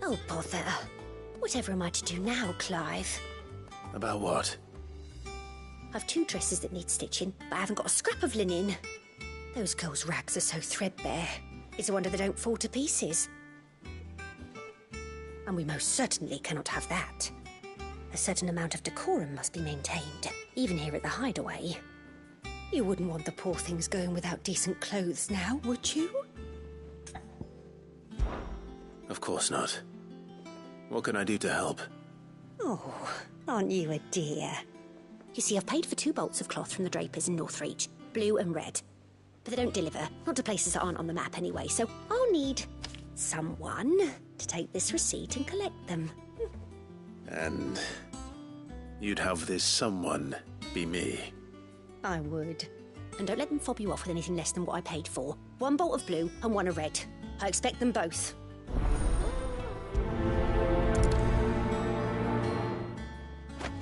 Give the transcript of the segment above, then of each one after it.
Oh, bother. Whatever am I to do now, Clive? About what? I've 2 dresses that need stitching, but I haven't got a scrap of linen. Those girls' rags are so threadbare. It's a wonder they don't fall to pieces. And we most certainly cannot have that. A certain amount of decorum must be maintained, even here at the Hideaway. You wouldn't want the poor things going without decent clothes now, would you? Of course not. What can I do to help? Oh, aren't you a dear? You see, I've paid for 2 bolts of cloth from the drapers in Northreach, blue and red. But they don't deliver, not to places that aren't on the map anyway, so I'll need someone to take this receipt and collect them. And you'd have this someone be me. I would. And don't let them fob you off with anything less than what I paid for. 1 bolt of blue and 1 of red. I expect them both.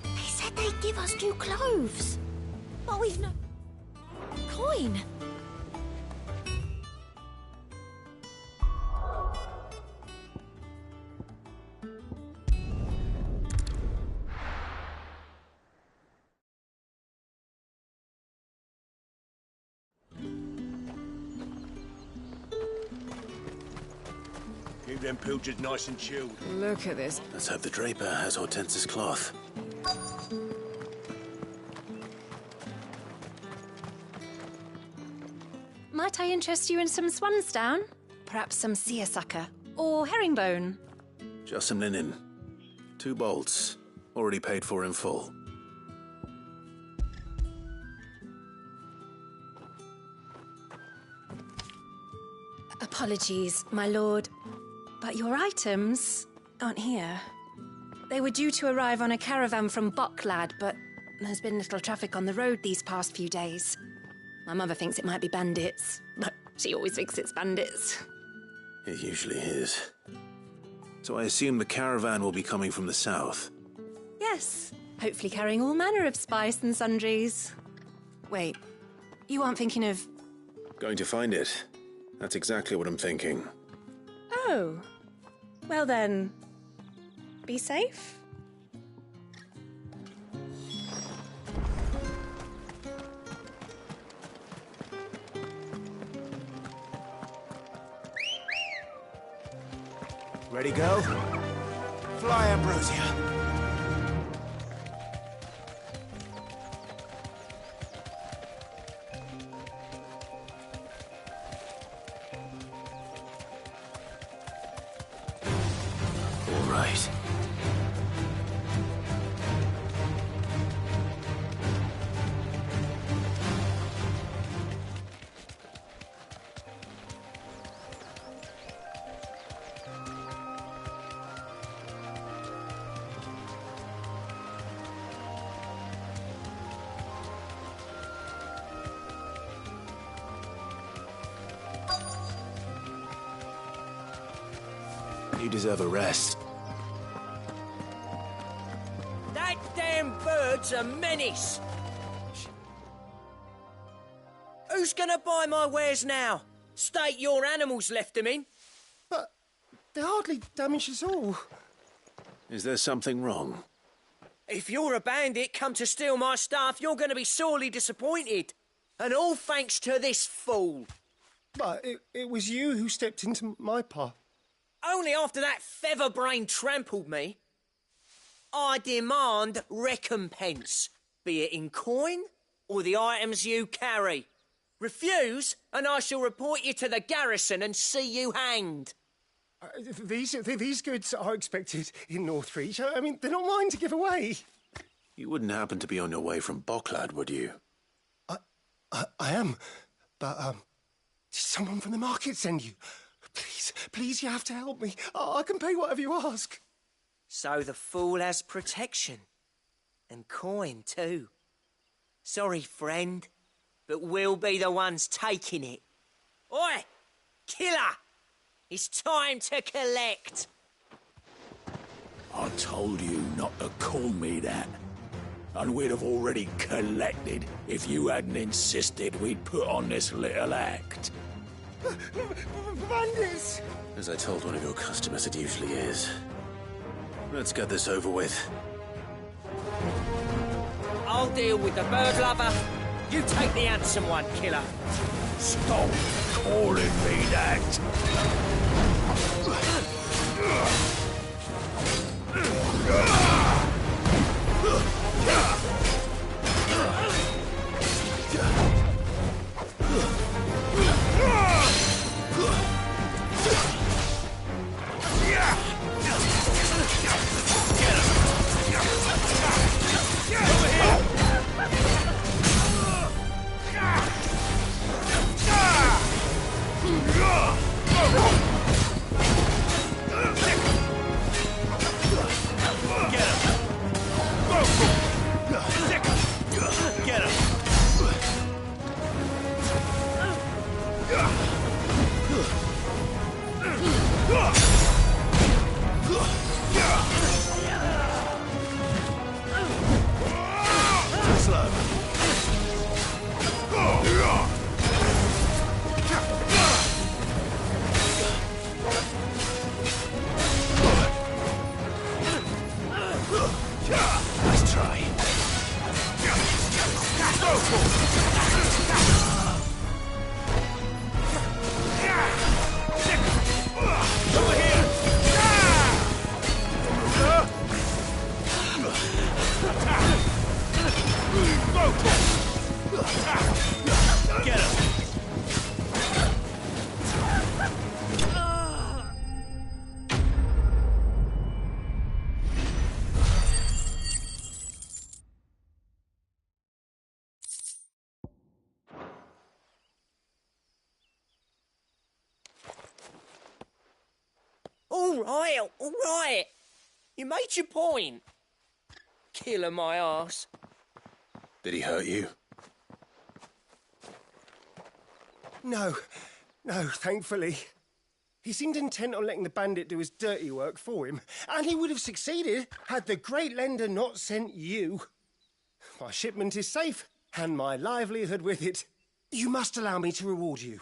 They said they'd give us new clothes. But we've no coin. Keep them pilchards nice and chilled. Look at this. Let's hope the draper has Hortense's cloth. Might I interest you in some swansdown? Perhaps some seersucker? Or herringbone? Just some linen. 2 bolts. Already paid for in full. Apologies, my lord, but your items aren't here. They were due to arrive on a caravan from Bocklad, but there's been little traffic on the road these past few days. My mother thinks it might be bandits, but she always thinks it's bandits. It usually is. So I assume the caravan will be coming from the south. Yes, hopefully carrying all manner of spice and sundries. Wait, you aren't thinking of... Going to find it. That's exactly what I'm thinking. Oh, well then, be safe. Ready, girl? Fly, Ambrosia. All right. You deserve a rest. That damn bird's a menace! Who's gonna buy my wares now? State your animals left them in. But they hardly damaged us all. Is there something wrong? If you're a bandit come to steal my stuff, you're gonna be sorely disappointed. And all thanks to this fool. But it was you who stepped into my path. Only after that featherbrain trampled me. I demand recompense, be it in coin or the items you carry. Refuse, and I shall report you to the garrison and see you hanged. These goods are expected in Northreach. I mean, they're not mine to give away. You wouldn't happen to be on your way from Bocklad, would you? I am, but did someone from the market send you? Please, you have to help me. I can pay whatever you ask. So the fool has protection. And coin, too. Sorry, friend, but we'll be the ones taking it. Oi! Killer! It's time to collect. I told you not to call me that. and we'd have already collected if you hadn't insisted we'd put on this little act. Bandits! As I told one of your customers, it usually is. Let's get this over with. I'll deal with the bird lover. You take the handsome one, killer. Stop calling me that! All right. You made your point. Killer my arse. Did he hurt you? No, thankfully. He seemed intent on letting the bandit do his dirty work for him, and he would have succeeded had the Great Lender not sent you. My shipment is safe, and my livelihood with it. You must allow me to reward you.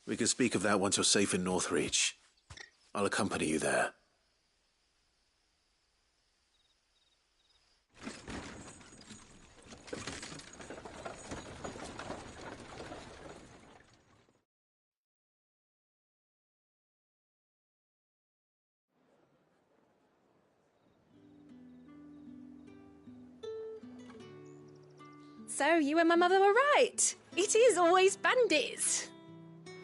We can speak of that once you're safe in Northreach. I'll accompany you there. So you and my mother were right. It is always bandits.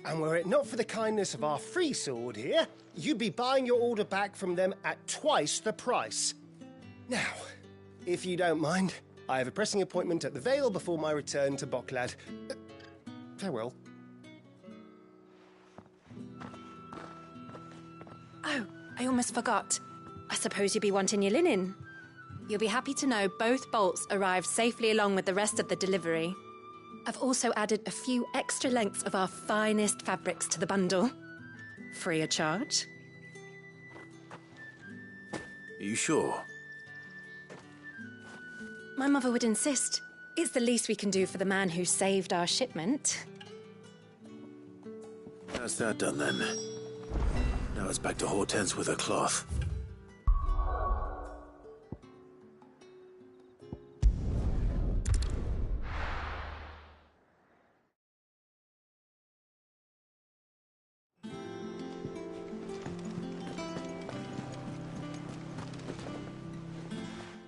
And were it not for the kindness of our free sword here, you'd be buying your order back from them at twice the price. Now, if you don't mind, I have a pressing appointment at the Vale before my return to Boklad. Farewell. Oh, I almost forgot. I suppose you'll be wanting your linen. You'll be happy to know both bolts arrived safely along with the rest of the delivery. I've also added a few extra lengths of our finest fabrics to the bundle. Free of charge. Are you sure? My mother would insist. It's the least we can do for the man who saved our shipment. That's that done then. Now it's back to Hortense with her cloth.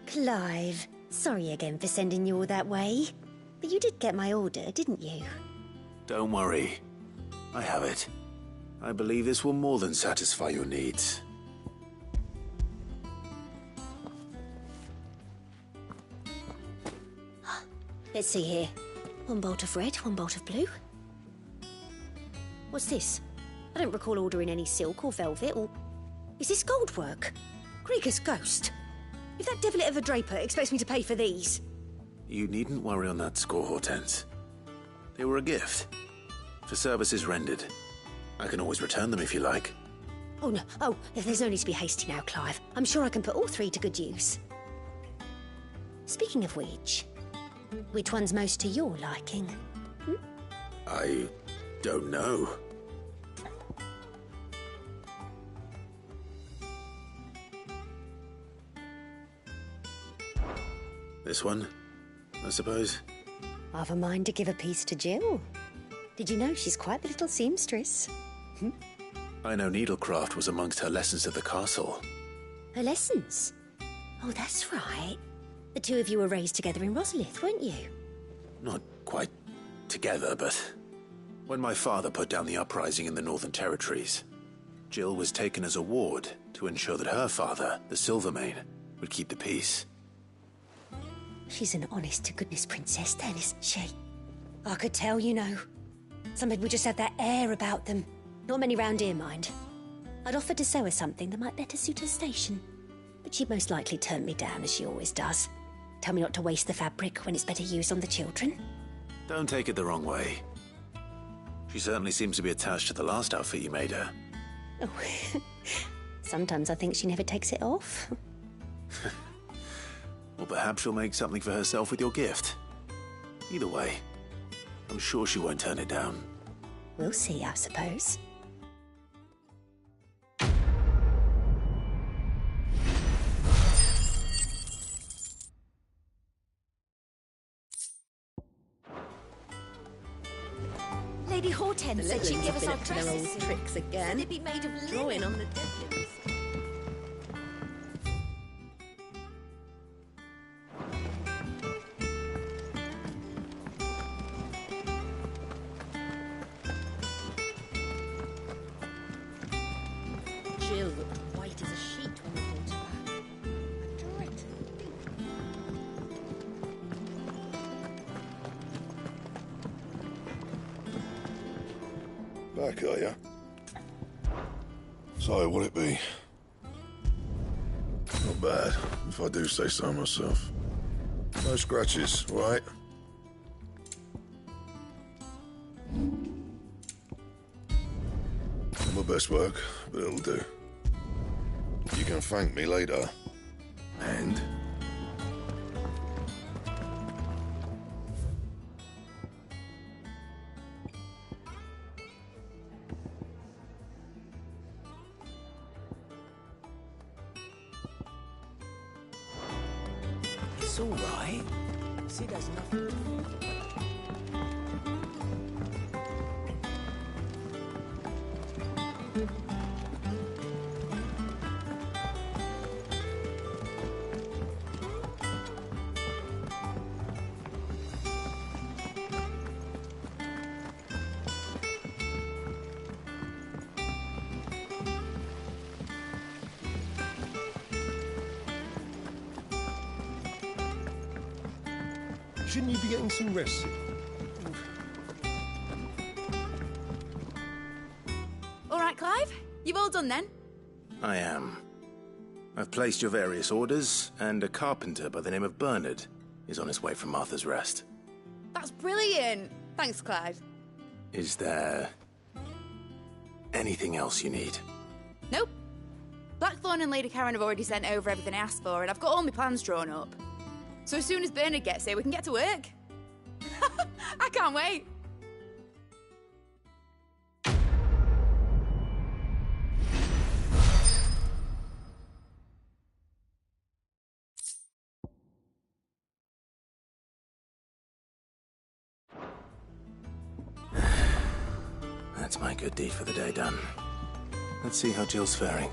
Clive, sorry again for sending you all that way. But you did get my order, didn't you? Don't worry. I have it. I believe this will more than satisfy your needs. Let's see here. One bolt of red, one bolt of blue. What's this? I don't recall ordering any silk or velvet, or... Is this gold work? Krieger's ghost. If that devilet of a draper expects me to pay for these... You needn't worry on that score, Hortense. They were a gift. For services rendered. I can always return them if you like. Oh, no. Oh, there's no need to be hasty now, Clive. I'm sure I can put all three to good use. Speaking of which one's most to your liking? I don't know. This one, I suppose. I've a mind to give a piece to Jill. Did you know she's quite the little seamstress? I know needlecraft was amongst her lessons at the castle. Her lessons? Oh, that's right. The two of you were raised together in Rosalith, weren't you? Not quite together, but when my father put down the uprising in the Northern Territories, Jill was taken as a ward to ensure that her father, the Silvermane, would keep the peace. She's an honest-to-goodness princess then, isn't she? I could tell, you know. Some people just have that air about them. Not many round here, mind. I'd offered to sew her something that might better suit her station. But she'd most likely turn me down, as she always does. Tell me not to waste the fabric when it's better used on the children. Don't take it the wrong way. She certainly seems to be attached to the last outfit you made her. Oh, sometimes I think she never takes it off. Or perhaps she'll make something for herself with your gift. Either way, I'm sure she won't turn it down. We'll see, I suppose. Lady Hortense said she'd give us our their dresses. old tricks again. They'd be made of Drawing linen. on the deadlifts. Jill looked white as a sheet when we brought her back. I'm trying to think. Back, are ya? So, what'll it be? Not bad, if I do say so myself. No scratches, right? Not my best work, but it'll do. You can thank me later. And? It's all right. See, there's nothing. Shouldn't you be getting some rest? All right, Clive. You've all done then? I am. I've placed your various orders, and a carpenter by the name of Bernard is on his way from Martha's Rest. That's brilliant. Thanks, Clive. Is there anything else you need? Nope. Blackthorn and Lady Karen have already sent over everything I asked for, and I've got all my plans drawn up. So as soon as Bernard gets here, we can get to work. I can't wait. That's my good deed for the day done. Let's see how Jill's faring.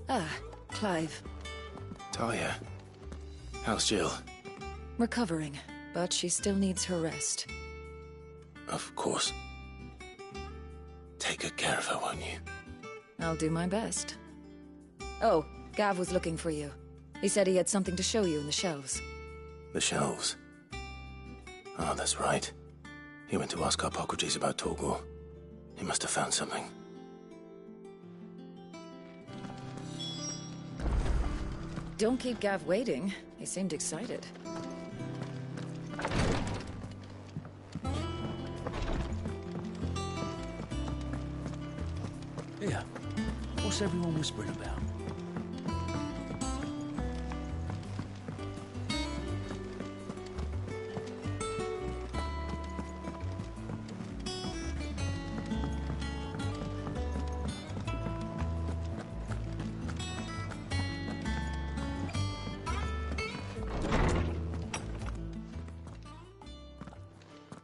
Ah, Clive. Talia, how's Jill? Recovering, but she still needs her rest. Of course. Take good care of her, won't you? I'll do my best. Oh, Gav was looking for you. He said he had something to show you in the shelves. The shelves. Ah, that's right. He went to ask Harpocrates about Torgor. He must have found something. Don't keep Gav waiting. He seemed excited. Yeah. What's everyone whispering about?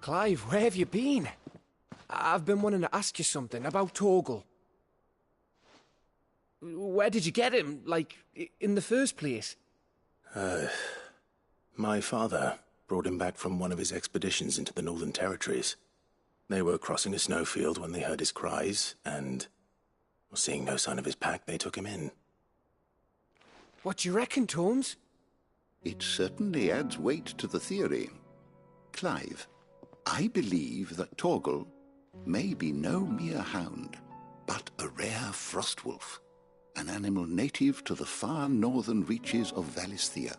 Clive, where have you been? I've been wanting to ask you something about Torgal. Where did you get him, like, in the first place? My father brought him back from one of his expeditions into the Northern Territories. They were crossing a snowfield when they heard his cries, and, seeing no sign of his pack, they took him in. What do you reckon, Tomes? It certainly adds weight to the theory. Clive, I believe that Torgal may be no mere hound, but a rare frostwolf, an animal native to the far northern reaches of Valisthea.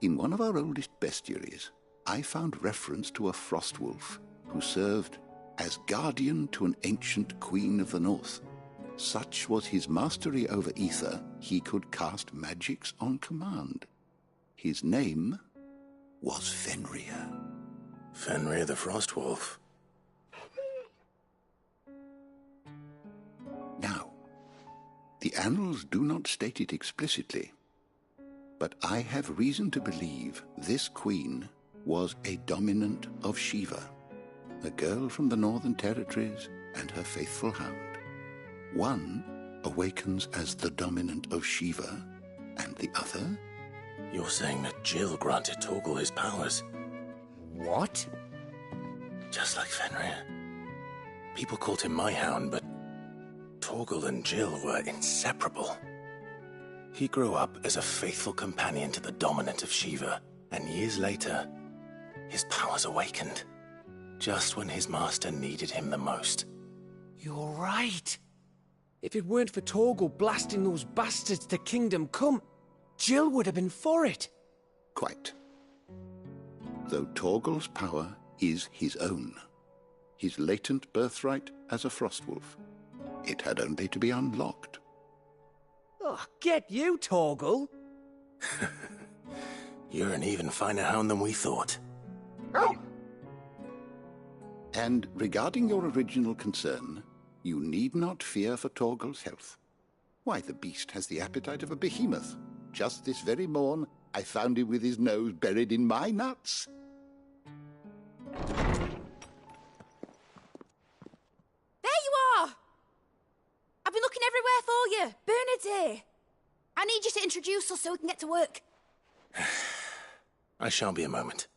In one of our oldest bestiaries, I found reference to a frostwolf who served as guardian to an ancient queen of the north. Such was his mastery over ether, he could cast magics on command. His name was Fenrir. Fenrir the Frostwolf. Now, the annals do not state it explicitly, but I have reason to believe this queen was a dominant of Shiva, a girl from the Northern Territories and her faithful hound. One awakens as the dominant of Shiva, and the other? You're saying that Jill granted Torgal his powers? What? Just like Fenrir. People called him my hound, but Torgal and Jill were inseparable. He grew up as a faithful companion to the dominant of Shiva, and years later, his powers awakened, just when his master needed him the most. You're right. If it weren't for Torgal blasting those bastards to Kingdom Come, Jill would have been for it. Quite. Though Torgal's power is his own, his latent birthright as a Frostwolf. It had only to be unlocked. Oh, get you, Torgal! You're an even finer hound than we thought. And regarding your original concern, you need not fear for Torgal's health. Why, the beast has the appetite of a behemoth. Just this very morn, I found him with his nose buried in my nuts. There you are! I've been looking everywhere for you. Bernard's here. I need you to introduce us so we can get to work. I shall be a moment.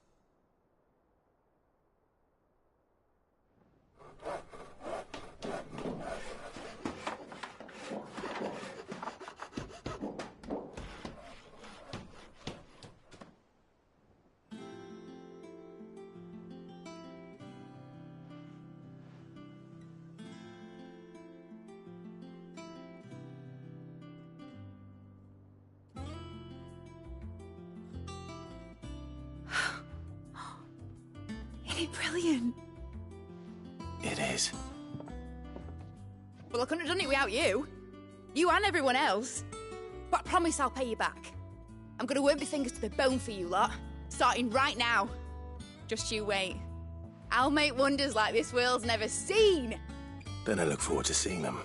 Brilliant. It is. Well, I couldn't have done it without you. You and everyone else. But I promise I'll pay you back. I'm gonna work my fingers to the bone for you lot, starting right now. Just you wait. I'll make wonders like this world's never seen. Then I look forward to seeing them.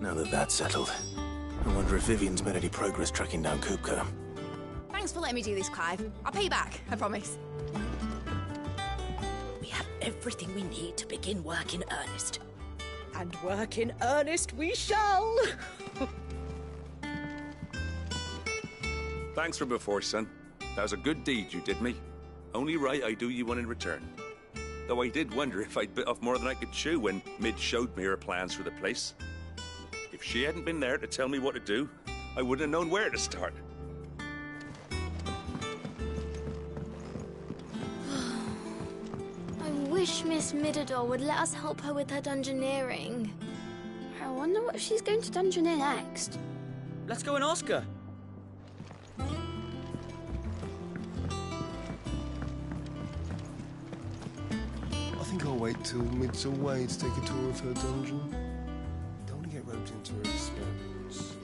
Now that that's settled, I wonder if Vivian's made any progress tracking down Kupka. Thanks for letting me do this, Clive. I'll pay you back, I promise. We have everything we need to begin work in earnest. And work in earnest we shall! Thanks for before, son. That was a good deed you did me. Only right I do you one in return. Though I did wonder if I'd bit off more than I could chew when Mid showed me her plans for the place. If she hadn't been there to tell me what to do, I wouldn't have known where to start. I wish Miss Midador would let us help her with her dungeoneering. I wonder what she's going to dungeoneer next. Let's go and ask her. I think I'll wait till Mid's away to take a tour of her dungeon. Don't want to get roped into her experiments.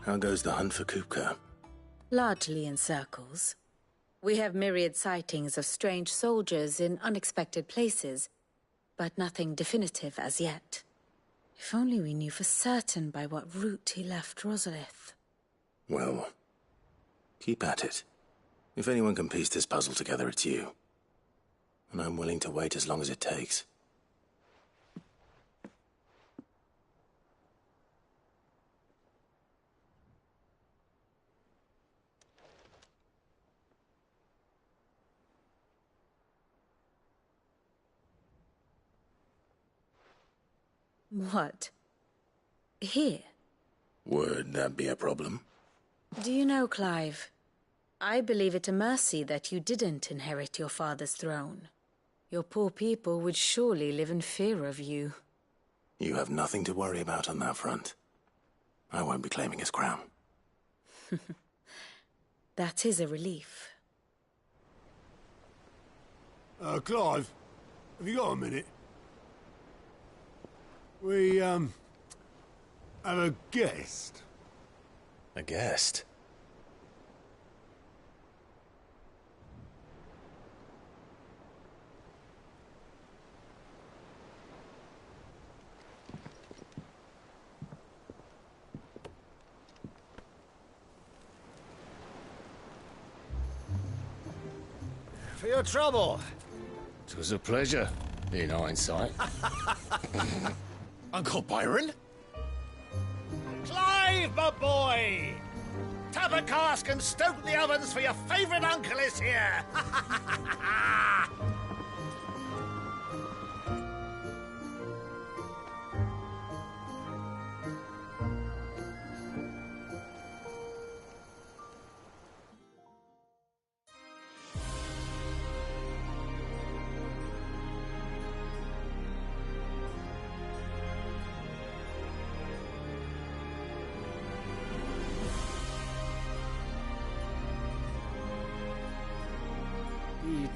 How goes the hunt for Kupka? Largely in circles. We have myriad sightings of strange soldiers in unexpected places, but nothing definitive as yet. If only we knew for certain by what route he left Rosalith. Well, keep at it. If anyone can piece this puzzle together, it's you. And I'm willing to wait as long as it takes. What? Here? Would that be a problem? Do you know, Clive? I believe it a mercy that you didn't inherit your father's throne. Your poor people would surely live in fear of you. You have nothing to worry about on that front. I won't be claiming his crown. That is a relief. Clive, have you got a minute? We, have a guest. A guest? For your trouble. 'Twas a pleasure, in hindsight. Uncle Byron? Clive, my boy! Tap a cask and stoke the ovens, for your favourite uncle is here!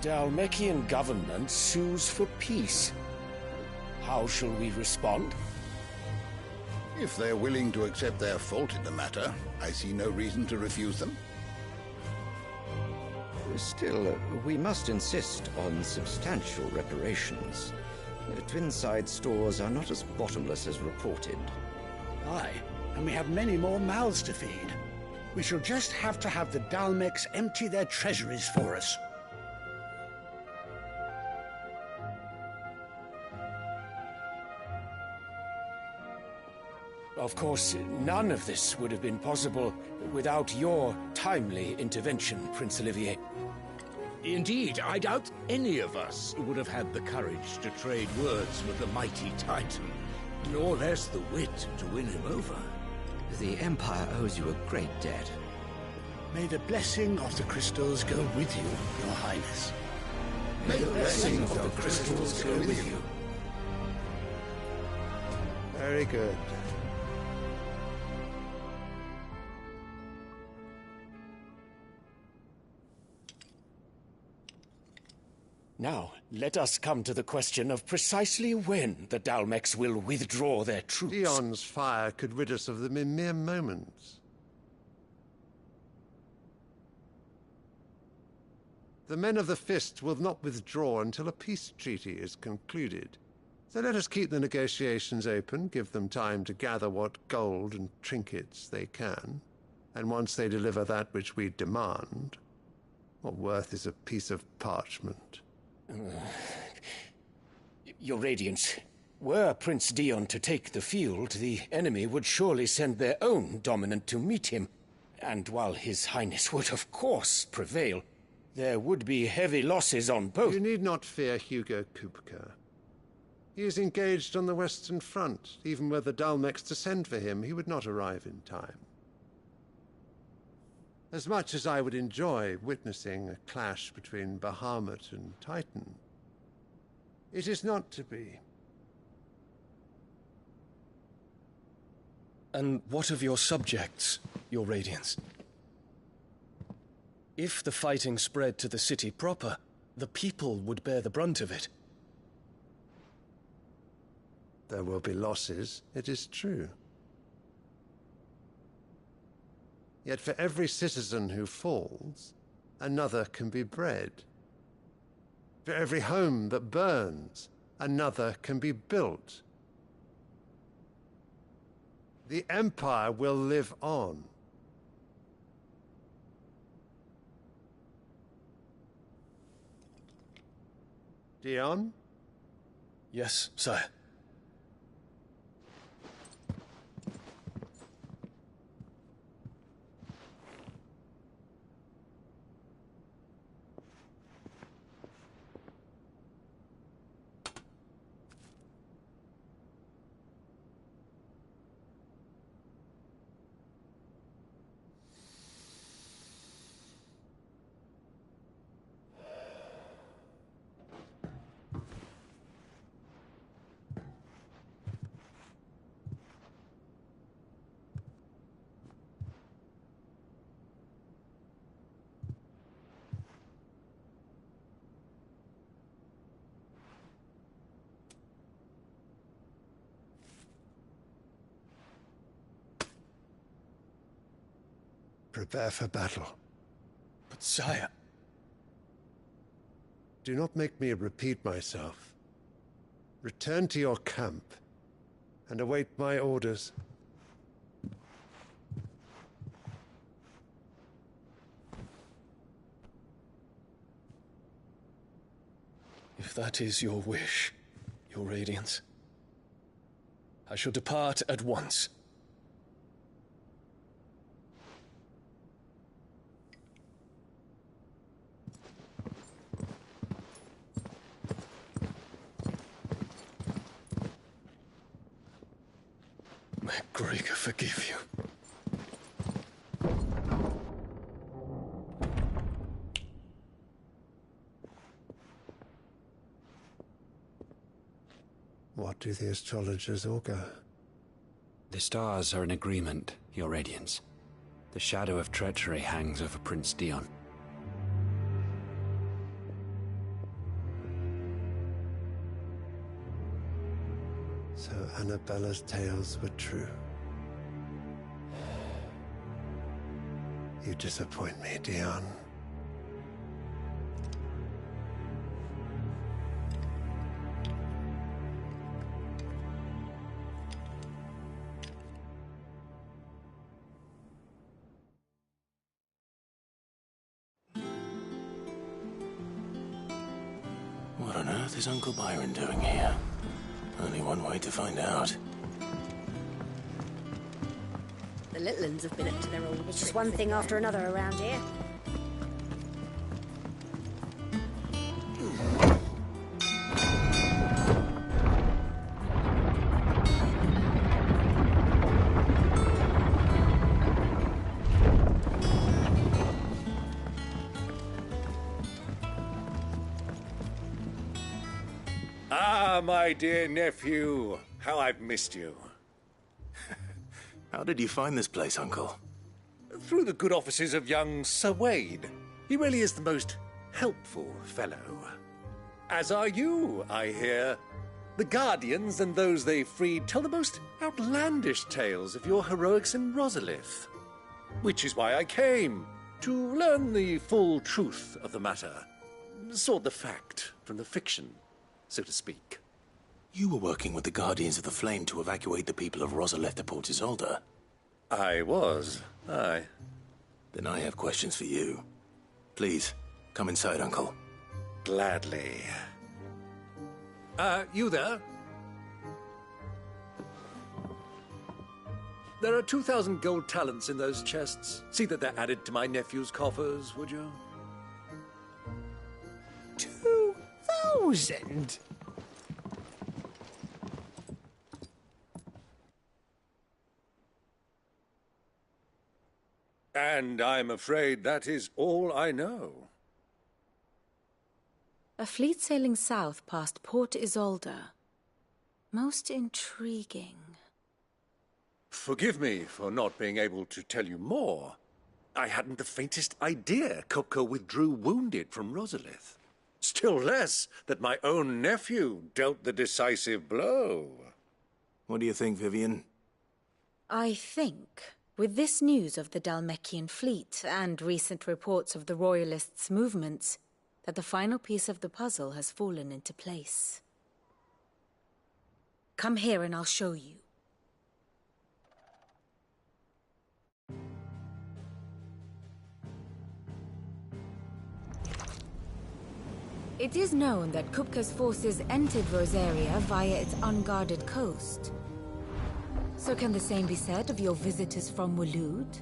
The Dhalmekian government sues for peace. How shall we respond? If they're willing to accept their fault in the matter, I see no reason to refuse them. Still, we must insist on substantial reparations. Twinside stores are not as bottomless as reported. Aye, and we have many more mouths to feed. We shall just have to have the Dhalmeks empty their treasuries for us. Of course, none of this would have been possible without your timely intervention, Prince Olivier. Indeed, I doubt any of us would have had the courage to trade words with the mighty Titan, nor less the wit to win him over. The Empire owes you a great debt. May the blessing of the crystals go with you, Your Highness. May the blessing of the crystals go with you. Very good. Now, let us come to the question of precisely when the Dhalmeks will withdraw their troops. Dion's fire could rid us of them in mere moments. The men of the Fist will not withdraw until a peace treaty is concluded. So let us keep the negotiations open, give them time to gather what gold and trinkets they can, and once they deliver that which we demand, what worth is a piece of parchment? Your Radiance, were Prince Dion to take the field, the enemy would surely send their own dominant to meet him. And while His Highness would of course prevail, There would be heavy losses on both. You need not fear Hugo Kupka. He is engaged on the Western Front. Even were the Dalmex to send for him, he would not arrive in time. As much as I would enjoy witnessing a clash between Bahamut and Titan, it is not to be. And what of your subjects, Your Radiance? If the fighting spread to the city proper, the people would bear the brunt of it. There will be losses, it is true. Yet for every citizen who falls, another can be bred. For every home that burns, another can be built. The Empire will live on. Dion? Yes, sire. Prepare for battle. But sire... Do not make me repeat myself. Return to your camp and await my orders. If that is your wish, Your Radiance, I shall depart at once. May Gregor forgive you. What do the astrologers augur? The stars are in agreement, Your Radiance. The shadow of treachery hangs over Prince Dion. So Annabella's tales were true. You disappoint me, Dion. What on earth is Uncle Byron doing here? Only one way to find out. The little uns have been up to their old It's just one thing after another around here. Ah, my dear nephew. How I've missed you. How did you find this place, Uncle? Through the good offices of young Sir Wade. He really is the most helpful fellow. As are you, I hear. The Guardians and those they freed tell the most outlandish tales of your heroics in Rosalith. Which is why I came, to learn the full truth of the matter. Sort the fact from the fiction, so to speak. You were working with the Guardians of the Flame to evacuate the people of Rosalith to Port Isolde. I was, aye. Then I have questions for you. Please, come inside, Uncle. Gladly. You there? There are 2,000 gold talents in those chests. See that they're added to my nephew's coffers, would you? 1,000? And I'm afraid that is all I know. A fleet sailing south past Port Isolde. Most intriguing. Forgive me for not being able to tell you more. I hadn't the faintest idea Kupka withdrew wounded from Rosalith. Still less that my own nephew dealt the decisive blow. What do you think, Vivian? I think, with this news of the Dhalmekian fleet and recent reports of the Royalists' movements, that the final piece of the puzzle has fallen into place. Come here and I'll show you. It is known that Kupka's forces entered Rosaria via its unguarded coast. So can the same be said of your visitors from Waloed?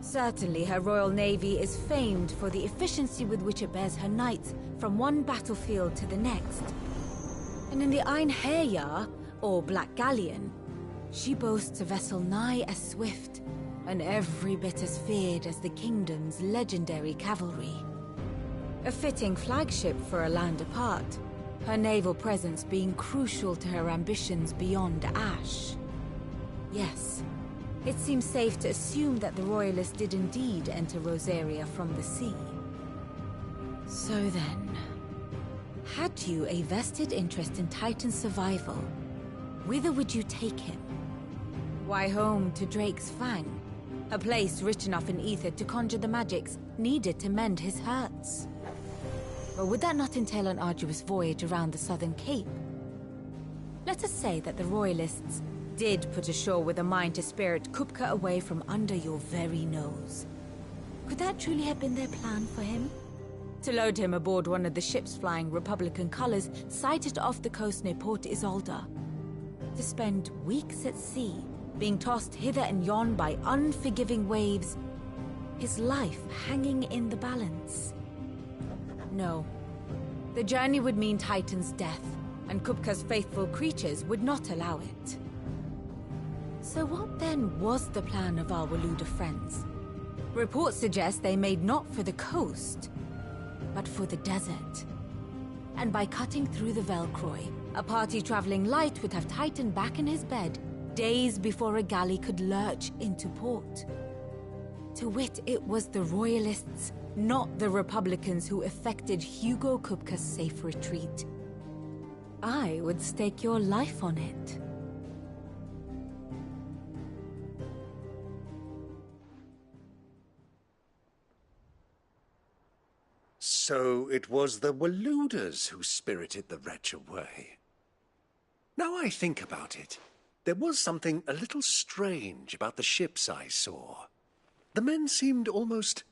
Certainly her royal navy is famed for the efficiency with which it bears her knights from one battlefield to the next. And in the Einherjar, or Black Galleon, she boasts a vessel nigh as swift and every bit as feared as the kingdom's legendary cavalry. A fitting flagship for a land apart, her naval presence being crucial to her ambitions beyond Ash. Yes, it seems safe to assume that the Royalists did indeed enter Rosaria from the sea. So then, had you a vested interest in Titan's survival, whither would you take him? Why, home to Drake's Fang, a place rich enough in ether to conjure the magics needed to mend his hurts. Or would that not entail an arduous voyage around the southern cape? Let us say that the Royalists did put ashore with a mind to spirit Kupka away from under your very nose. Could that truly have been their plan for him? To load him aboard one of the ships flying Republican colors sighted off the coast near Port Isolde? To spend weeks at sea, being tossed hither and yon by unforgiving waves, his life hanging in the balance? No. The journey would mean Titan's death, and Kupka's faithful creatures would not allow it. So what then was the plan of our Waloed friends? Reports suggest they made not for the coast, but for the desert. And by cutting through the Velcroy, a party traveling light would have Titan back in his bed days before a galley could lurch into port. To wit, it was the Royalists, not the Republicans, who effected Hugo Kupka's safe retreat. I would stake your life on it. So it was the Waloeders who spirited the wretch away. Now I think about it, there was something a little strange about the ships I saw. The men seemed almost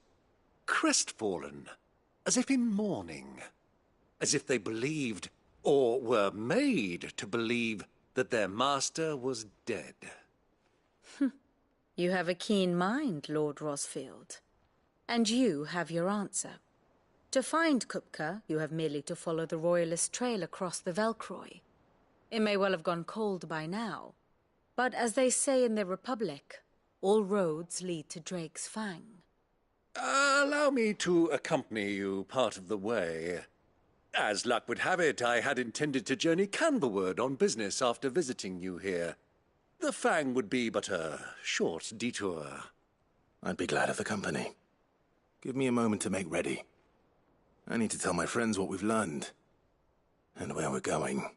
crestfallen, as if in mourning, as if they believed, or were made to believe, that their master was dead. You have a keen mind, Lord Rosfield. And you have your answer. To find Kupka, you have merely to follow the Royalist trail across the Velcroy. It may well have gone cold by now, but as they say in the Republic, all roads lead to Drake's Fang. Allow me to accompany you part of the way. As luck would have it, I had intended to journey Canberward on business after visiting you here. The Fang would be but a short detour. I'd be glad of the company. Give me a moment to make ready. I need to tell my friends what we've learned, and where we're going.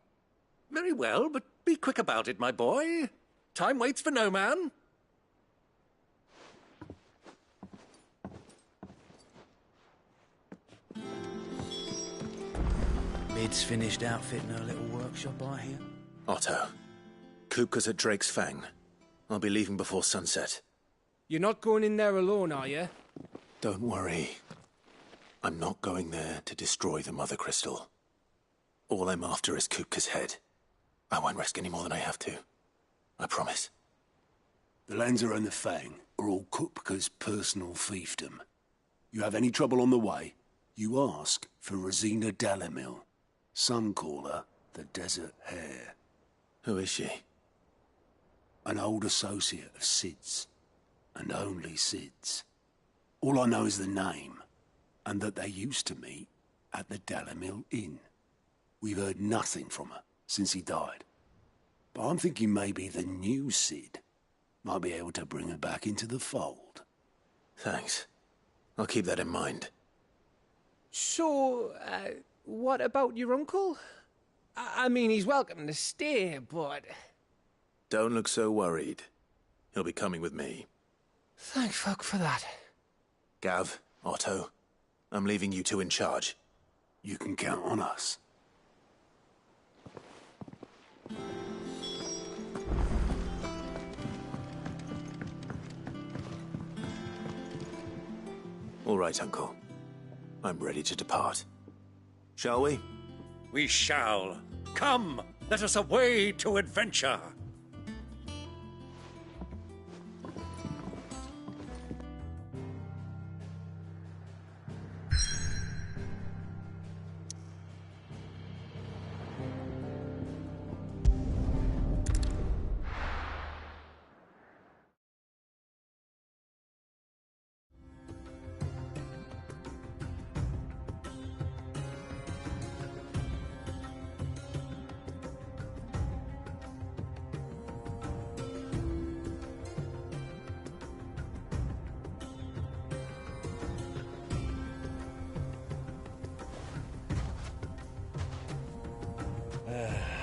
Very well, but be quick about it, my boy. Time waits for no man. Mid's finished outfitting her little workshop, I hear. Otto, Kupka's at Drake's Fang. I'll be leaving before sunset. You're not going in there alone, are you? Don't worry. I'm not going there to destroy the Mother Crystal. All I'm after is Kupka's head. I won't risk any more than I have to. I promise. The Lanza and the Fang are all Kupka's personal fiefdom. You have any trouble on the way, you ask for Rosina Dalamil. Some call her the Desert Hare. Who is she? An old associate of Sid's, and only Sid's. All I know is the name, and that they used to meet at the Dalamil Inn. We've heard nothing from her since he died. But I'm thinking maybe the new Sid might be able to bring her back into the fold. Thanks. I'll keep that in mind. So, what about your uncle? I mean, he's welcome to stay, but... Don't look so worried. He'll be coming with me. Thank fuck for that. Gav, Otto, I'm leaving you two in charge. You can count on us. All right, Uncle. I'm ready to depart. Shall we? We shall. Come, let us away to adventure.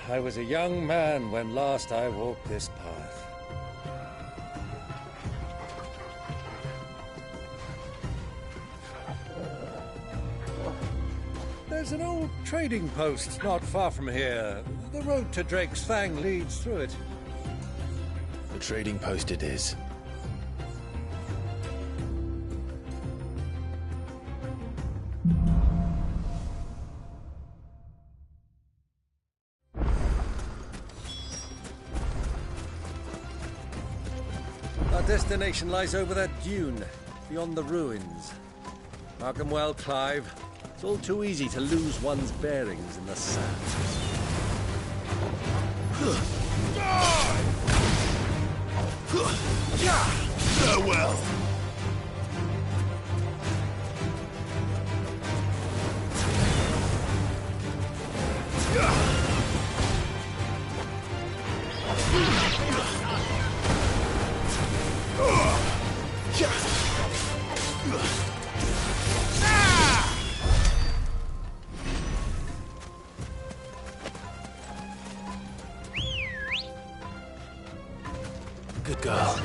I was a young man when last I walked this path. There's an old trading post not far from here. The road to Drake's Fang leads through it. The trading post it is. Destination lies over that dune, beyond the ruins. Mark 'em well, Clive. It's all too easy to lose one's bearings in the sand. Farewell. Good girl.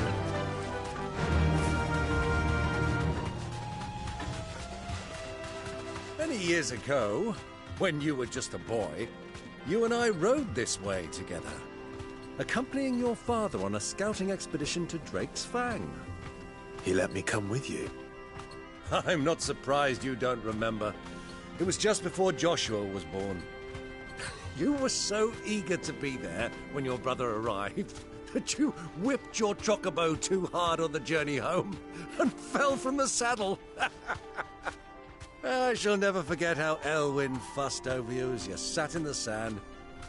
Many years ago, when you were just a boy, you and I rode this way together, accompanying your father on a scouting expedition to Drake's Fang. He let me come with you. I'm not surprised you don't remember. It was just before Joshua was born. You were so eager to be there when your brother arrived that you whipped your chocobo too hard on the journey home and fell from the saddle. I shall never forget how Elwyn fussed over you as you sat in the sand,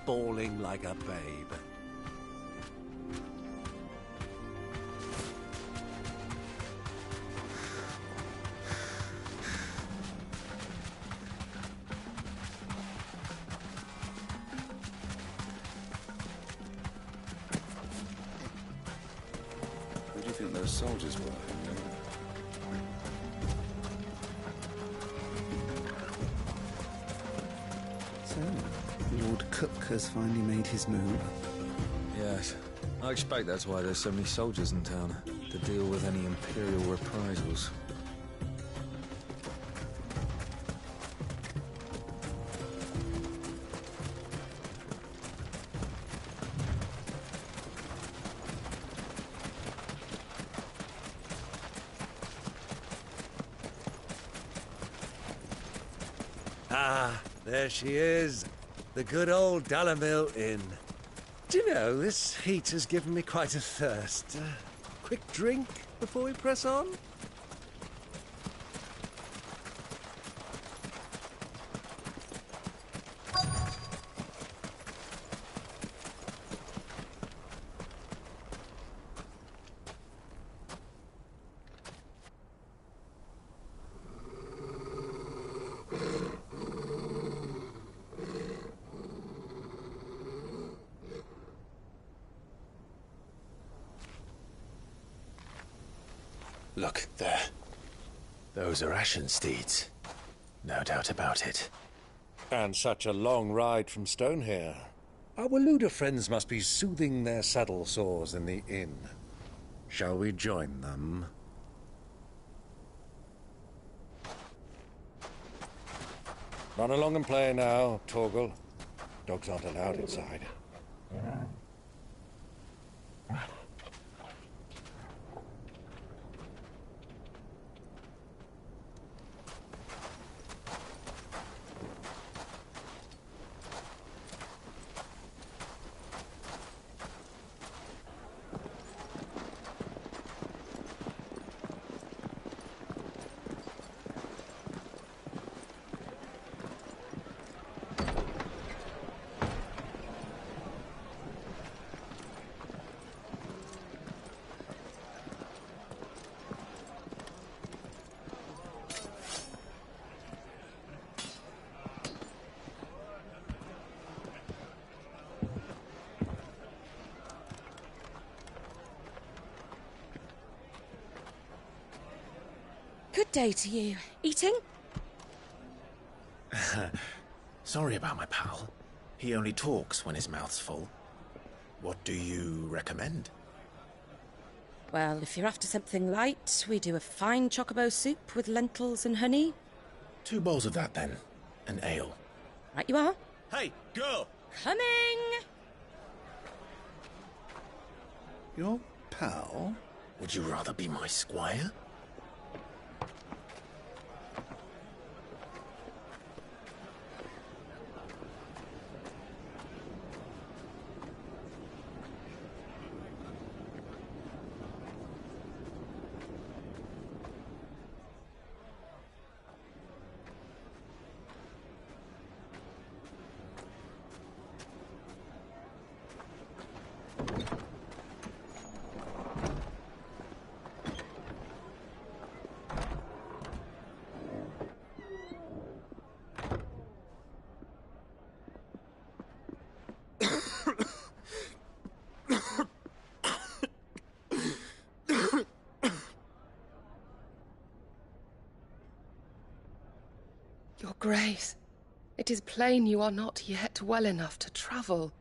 bawling like a babe. Who do you think those soldiers were? So, Lord Cook has finally made his move. Yes. I expect that's why there's so many soldiers in town, to deal with any Imperial reprisals. Ah, there she is. The good old Dalamil Inn. Do you know, this heat has given me quite a thirst. Quick drink before we press on? Look, there. Those are Ashen steeds. No doubt about it. And such a long ride from Stonehair. Our Waluda friends must be soothing their saddle sores in the inn. Shall we join them? Run along and play now, Torgal. Dogs aren't allowed inside. Good day to you. Eating? Sorry about my pal. He only talks when his mouth's full. What do you recommend? Well, if you're after something light, we do a fine chocobo soup with lentils and honey. 2 bowls of that, then. An ale. Right you are. Hey, girl! Coming! Your pal? Would you rather be my squire? Your Grace, it is plain you are not yet well enough to travel.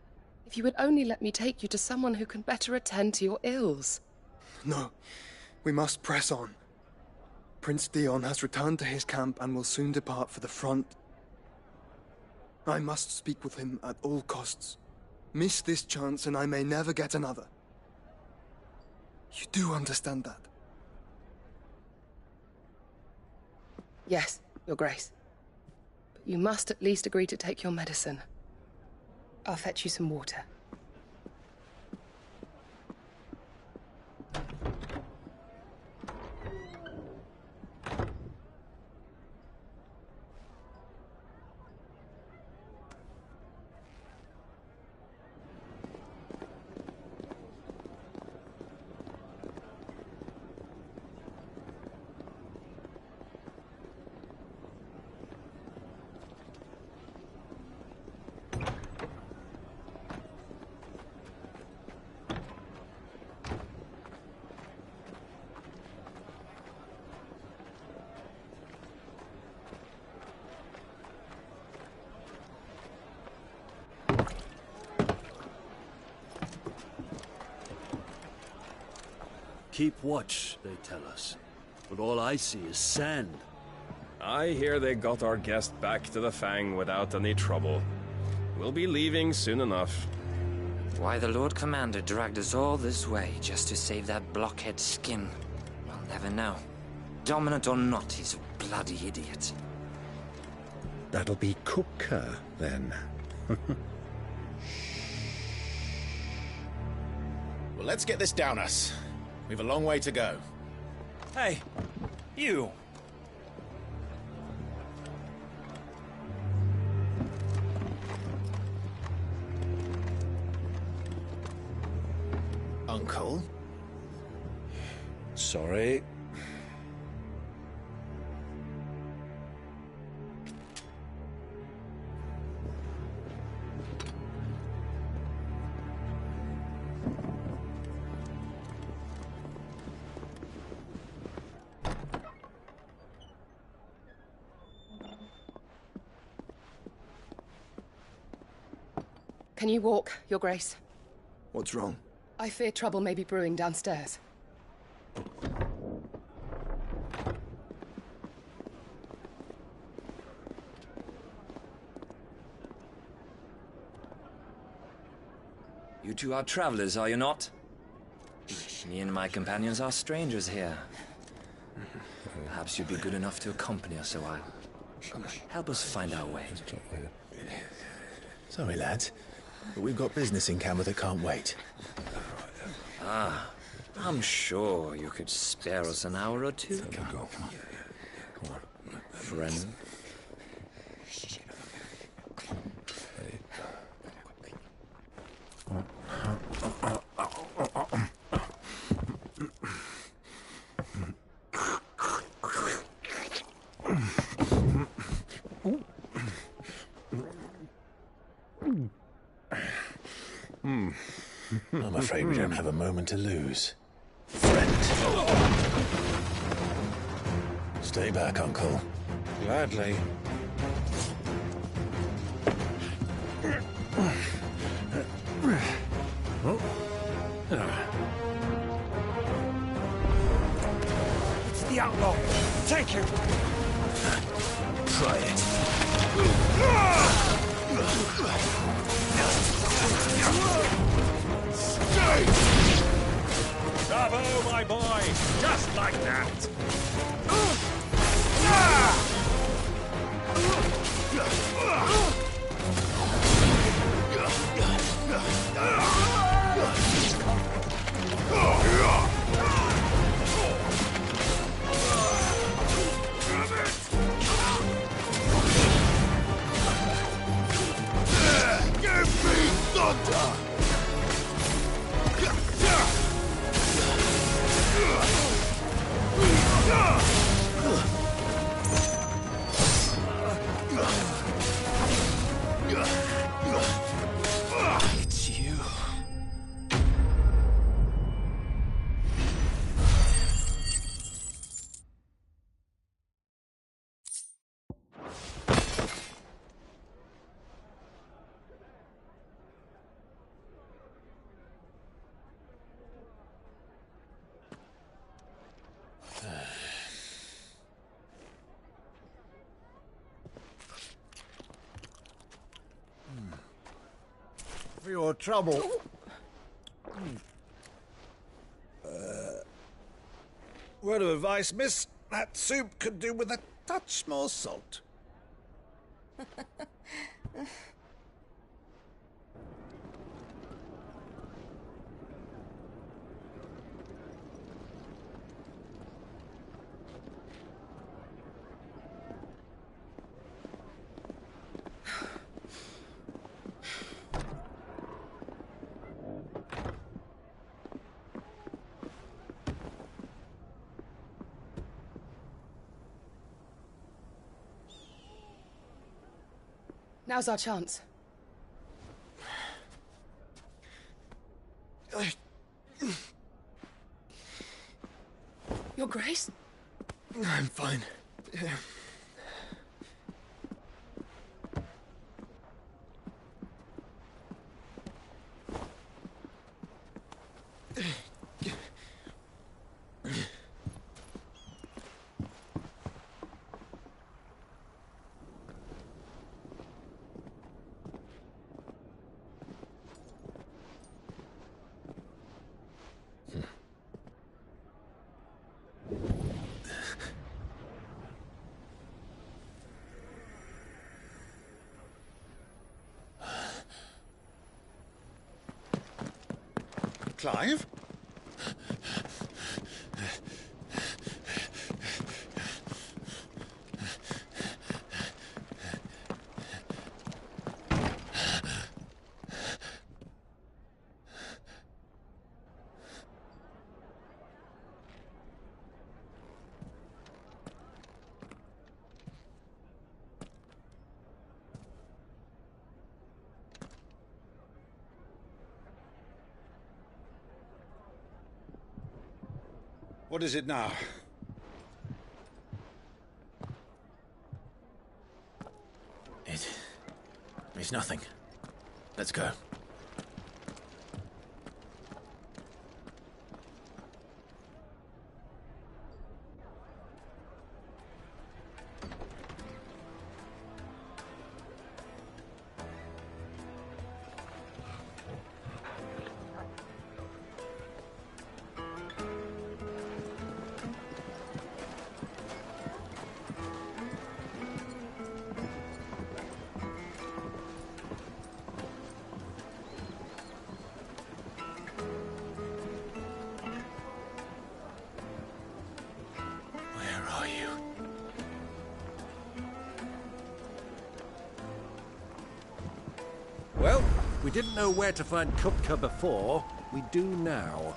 If you would only let me take you to someone who can better attend to your ills. No, we must press on. Prince Dion has returned to his camp and will soon depart for the front. I must speak with him at all costs. Miss this chance and I may never get another. You do understand that? Yes, Your Grace. But you must at least agree to take your medicine. I'll fetch you some water. Keep watch, they tell us. But all I see is sand. I hear they got our guest back to the Fang without any trouble. We'll be leaving soon enough. Why the Lord Commander dragged us all this way just to save that blockhead Skin, we'll never know. Dominant or not, he's a bloody idiot. That'll be Kupka, then. Well, let's get this down us. We've a long way to go. Hey, you! Uncle? Sorry. Can you walk, Your Grace? What's wrong? I fear trouble may be brewing downstairs. You two are travelers, are you not? Me and my companions are strangers here. Perhaps you'd be good enough to accompany us a while. Help us find our way. Sorry, lads, but we've got business in Camber that can't wait. Ah, I'm sure you could spare us an hour or two. Come on. Friend. I'm afraid we don't have a moment to lose. Friend. Stay back, Uncle. Gladly. It's the outlaw. Take him. Try it. Bravo, my boy! Just like that! Give me thunder! It's you. For your trouble. Word of advice, miss. That soup could do with a touch more salt. Now's our chance. Your Grace? I'm fine. Clive? What is it now? It's nothing. Let's go. Well, we didn't know where to find Kupka before. We do now.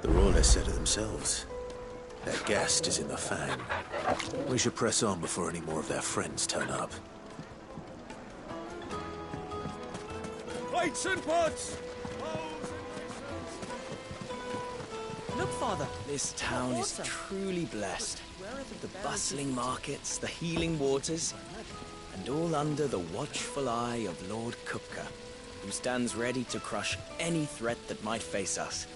The Royalists said it themselves. Their guest is in the Fang. We should press on before any more of their friends turn up. Plates and pots! Look, Father. This town is truly blessed. The bustling markets, the healing waters, and all under the watchful eye of Lord Kupka, who stands ready to crush any threat that might face us.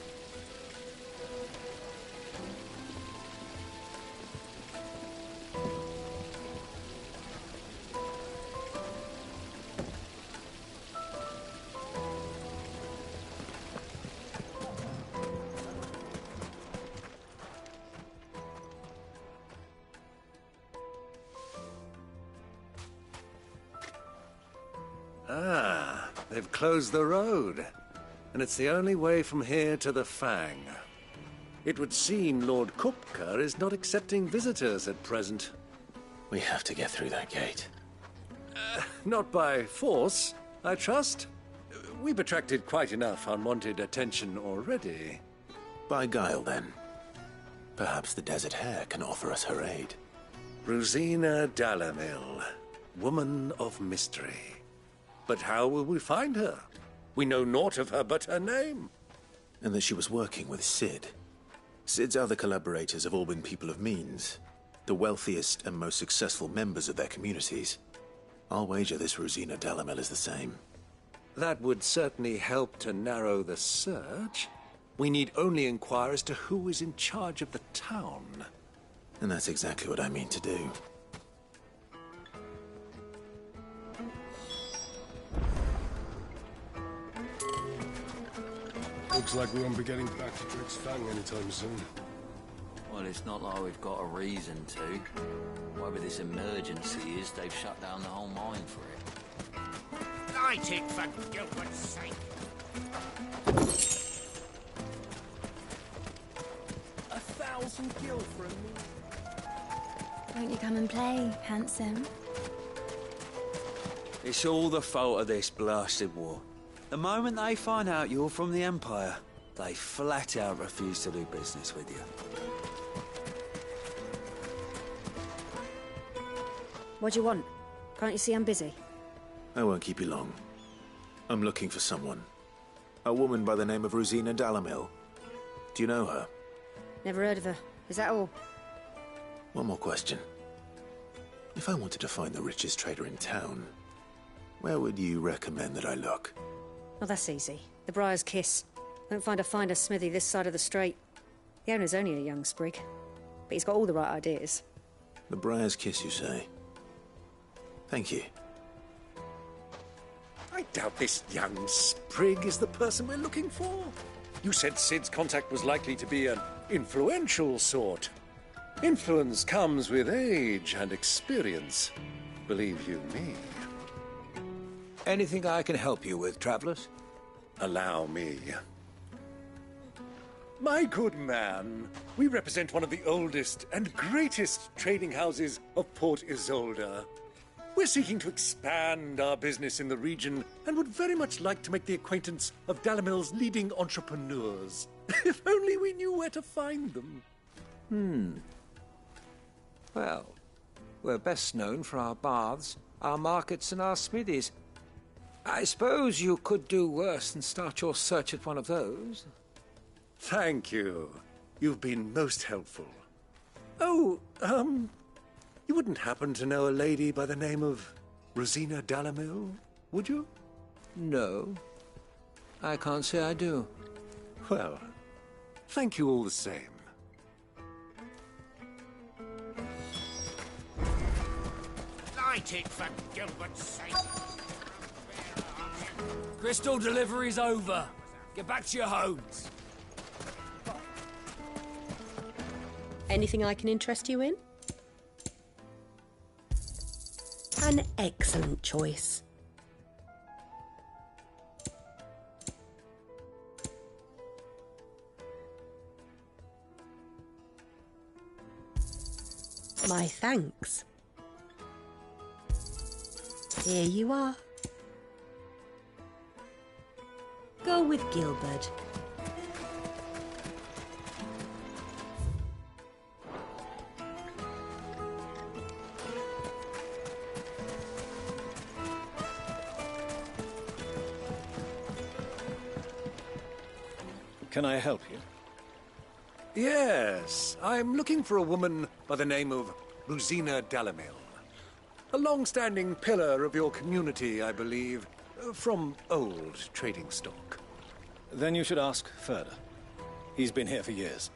Ah, they've closed the road. And it's the only way from here to the Fang. It would seem Lord Kupka is not accepting visitors at present. We have to get through that gate. Not by force, I trust. We've attracted quite enough unwanted attention already. By guile, then. Perhaps the Desert Hare can offer us her aid. Rosina Dalamil, woman of mystery. But how will we find her? We know naught of her but her name. And that she was working with Cid. Cid's other collaborators have all been people of means, the wealthiest and most successful members of their communities. I'll wager this Rosina Dalamil is the same. That would certainly help to narrow the search. We need only inquire as to who is in charge of the town. And that's exactly what I mean to do. Looks like we won't be getting back to Drig's Fang anytime soon. Well, it's not like we've got a reason to. Whatever this emergency is, they've shut down the whole mine for it. Light it, for Gilbert's sake! 1,000 gil for a minute. Won't you come and play, handsome? It's all the fault of this blasted war. The moment they find out you're from the Empire, they flat out refuse to do business with you. What do you want? Can't you see I'm busy? I won't keep you long. I'm looking for someone. A woman by the name of Rosina Dalamil. Do you know her? Never heard of her. Is that all? One more question. If I wanted to find the richest trader in town, where would you recommend that I look? Oh, that's easy. The Briar's Kiss. Won't find a finer smithy this side of the strait. The owner's only a young sprig, but he's got all the right ideas. The Briar's Kiss, you say? Thank you. I doubt this young sprig is the person we're looking for. You said Cid's contact was likely to be an influential sort. Influence comes with age and experience. Believe you me. Anything I can help you with, travelers? Allow me. My good man, we represent one of the oldest and greatest trading houses of Port Isolde. We're seeking to expand our business in the region and would very much like to make the acquaintance of Dalamil's leading entrepreneurs. If only we knew where to find them. Well, we're best known for our baths, our markets, and our smithies. I suppose you could do worse than start your search at one of those. Thank you. You've been most helpful. Oh, you wouldn't happen to know a lady by the name of Rosina Dalamil, would you? No. I can't say I do. Well, thank you all the same. Light it, for Gilbert's sake! Crystal delivery's over. Get back to your homes. Anything I can interest you in? An excellent choice. My thanks. Here you are. Go with Gilbert. Can I help you? Yes, I'm looking for a woman by the name of Rosina Dalamil. A long-standing pillar of your community, I believe, from old trading stock. Then you should ask Ferda. He's been here for years.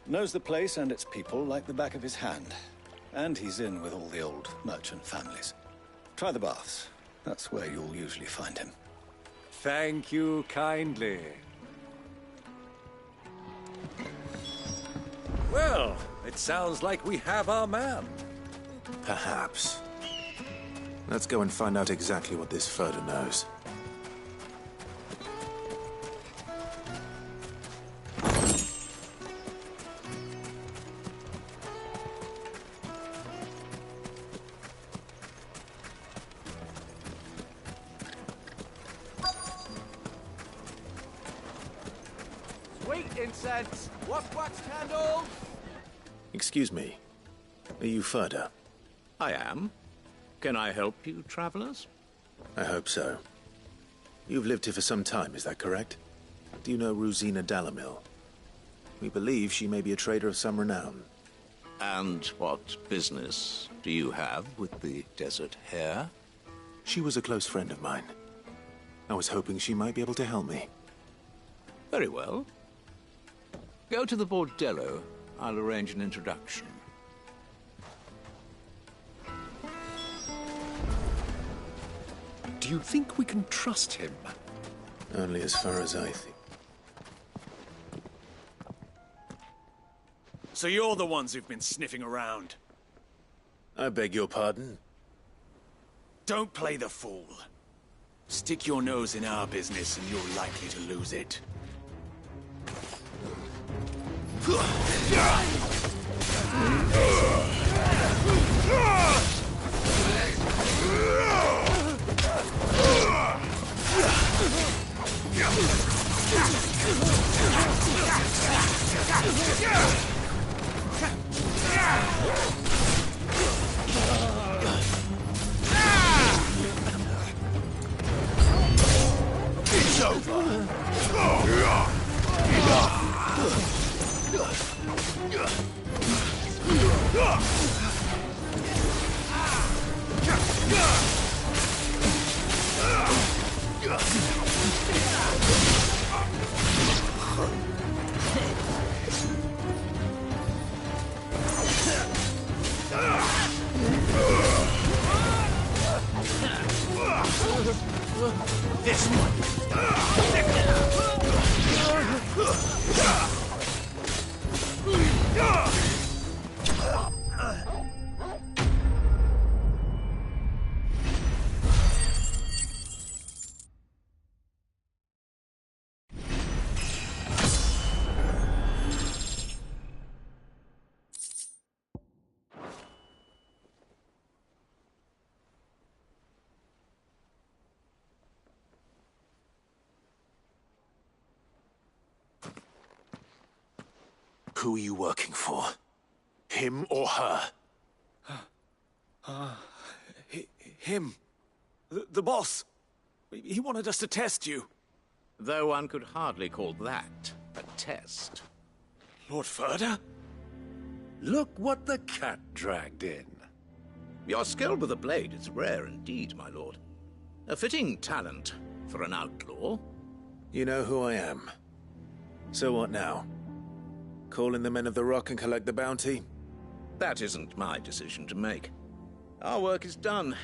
Knows the place and its people like the back of his hand. And he's in with all the old merchant families. Try the baths. That's where you'll usually find him. Thank you kindly. Well, it sounds like we have our man. Perhaps. Let's go and find out exactly what this Ferda knows. Sweet incense! Wax candles! Excuse me. Are you Ferda? I am. Can I help you, travelers? I hope so. You've lived here for some time, is that correct? Do you know Rosina Dalamil? We believe she may be a trader of some renown. And what business do you have with the Desert Hare? She was a close friend of mine. I was hoping she might be able to help me. Very well. Go to the Bordello. I'll arrange an introduction. Do you think we can trust him? Only as far as I think. So you're the ones who've been sniffing around? I beg your pardon? Don't play the fool. Stick your nose in our business and you're likely to lose it. It's over. This one. Who are you working for? Him or her? Him. The boss. He wanted us to test you. Though one could hardly call that a test. Lord Ferda? Look what the cat dragged in. Your skill with the blade is rare indeed, my lord. A fitting talent for an outlaw. You know who I am. So what now? Call in the Men of the Rock and collect the bounty? That isn't my decision to make. Our work is done.